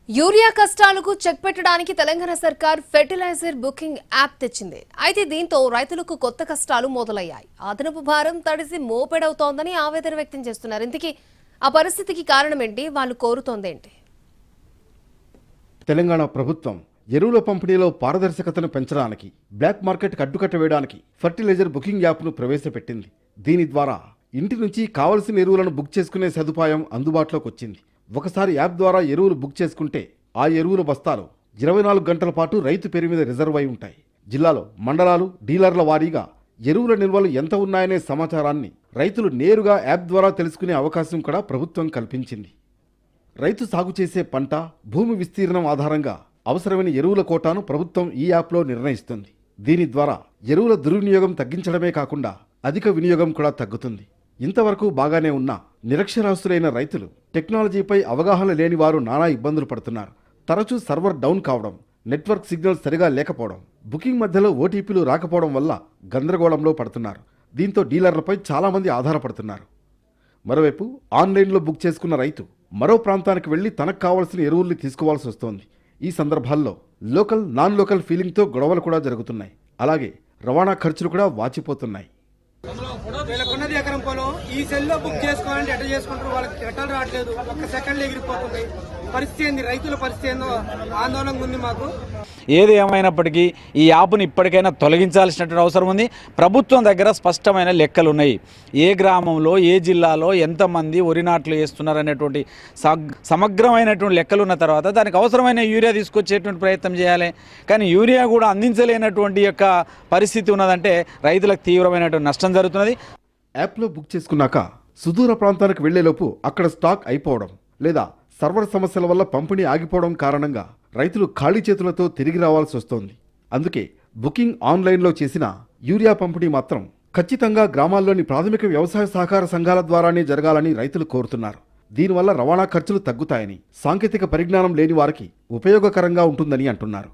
Urea కష్టాలకు check పెట్టడానికి తెలంగాణ సర్కార్ ఫెర్టిలైజర్ బుకింగ్ యాప్ తెచ్చింది. అయితే దీంతో రైతులకు కొత్త కష్టాలు మొదలయ్యాయి. అదనపు భారం తడిసి మోపెడవుతోందని ఆవేదన వ్యక్తం చేస్తున్నారు. ఇంతకీ ఆ పరిస్థితికి కారణం ఏంటి, వాళ్ళు కోరుతోందేంటి? తెలంగాణ ప్రభుత్వం ఎరువుల పంపిణీలో పారదర్శకతను పెంచడానికి, బ్లాక్ మార్కెట్కి అడ్డుకట్ట వేయడానికి ఫెర్టిలైజర్ బుకింగ్ యాప్ను ప్రవేశపెట్టింది. దీని ద్వారా ఇంటి నుంచి కావలసిన ఎరువులను బుక్ చేసుకునే సదుపాయం అందుబాటులోకి వచ్చింది. ఒకసారి యాప్ ద్వారా ఎరువులు బుక్ చేసుకుంటే ఆ ఎరువుల బస్తాలు 24 గంటల పాటు రైతు పేరు మీద రిజర్వ్ అయి ఉంటాయి. జిల్లాలో మండలాలు, డీలర్ల వారీగా ఎరువుల నిల్వలు ఎంత ఉన్నాయనే సమాచారాన్ని రైతులు నేరుగా యాప్ ద్వారా తెలుసుకునే అవకాశం కూడా ప్రభుత్వం కల్పించింది. రైతు సాగు చేసే పంట, భూమి విస్తీర్ణం ఆధారంగా అవసరమైన ఎరువుల కోటాను ప్రభుత్వం ఈ యాప్లో నిర్ణయిస్తుంది. దీని ద్వారా ఎరువుల దుర్వినియోగం తగ్గించడమే కాకుండా అధిక వినియోగం కూడా తగ్గుతుంది. ఇంతవరకు బాగానే ఉన్న నిరక్షరాస్యులైన రైతులు టెక్నాలజీపై అవగాహన లేని వారు నానా ఇబ్బందులు పడుతున్నారు. తరచూ సర్వర్ డౌన్ కావడం, నెట్వర్క్ సిగ్నల్ సరిగా లేకపోవడం, బుకింగ్ మధ్యలో ఓటీపీలు రాకపోవడం వల్ల గందరగోళంలో పడుతున్నారు. దీంతో డీలర్లపై చాలామంది ఆధారపడుతున్నారు. మరోవైపు ఆన్లైన్లో బుక్ చేసుకున్న రైతు మరో ప్రాంతానికి వెళ్లి తనకు కావాల్సిన ఎరువుల్ని తీసుకోవాల్సి వస్తోంది. ఈ సందర్భాల్లో లోకల్, నాన్ లోకల్ ఫీలింగ్తో గొడవలు కూడా జరుగుతున్నాయి. అలాగే రవాణా ఖర్చులు కూడా వాచిపోతున్నాయి. వీళ్ళకున్నది ఎకరం పొలం, ఈ సెల్లో బుక్ చేసుకోవాలంటే ఎట్లా చేసుకుంటారు? వాళ్ళకి ఎట్లా రావట్లేదు, ఒక్క సెకండ్లో ఎగిరిపోతుంది. పరిస్థితి ఏంది, రైతుల పరిస్థితి ఏందో ఆందోళనగా ఉంది మాకు. ఏది ఏమైనప్పటికీ ఈ యాప్ను ఇప్పటికైనా తొలగించాల్సినటువంటి అవసరం ఉంది. ప్రభుత్వం దగ్గర స్పష్టమైన లెక్కలు ఉన్నాయి. ఏ గ్రామంలో, ఏ జిల్లాలో ఎంతమంది వరి నాట్లు వేస్తున్నారనేటువంటి సమగ్రమైనటువంటి లెక్కలు ఉన్న తర్వాత దానికి అవసరమైన యూరియా తీసుకొచ్చేటువంటి ప్రయత్నం చేయాలి. కానీ యూరియా కూడా అందించలేనటువంటి యొక్క పరిస్థితి ఉన్నదంటే రైతులకు తీవ్రమైనటువంటి నష్టం జరుగుతున్నది. యాప్లో బుక్ చేసుకున్నాక సుదూర ప్రాంతానికి వెళ్లేలోపు అక్కడ స్టాక్ అయిపోవడం లేదా సర్వర్ సమస్యల వల్ల పంపిణీ ఆగిపోవడం కారణంగా రైతులు ఖాళీ చేతులతో తిరిగి రావాల్సి వస్తోంది. అందుకే బుకింగ్ ఆన్లైన్లో చేసిన యూరియా పంపిణీ మాత్రం ఖచ్చితంగా గ్రామాల్లోని ప్రాథమిక వ్యవసాయ సహకార సంఘాల ద్వారానే జరగాలని రైతులు కోరుతున్నారు. దీనివల్ల రవాణా ఖర్చులు తగ్గుతాయని, సాంకేతిక పరిజ్ఞానం లేని వారికి ఉపయోగకరంగా ఉంటుందని అంటున్నారు.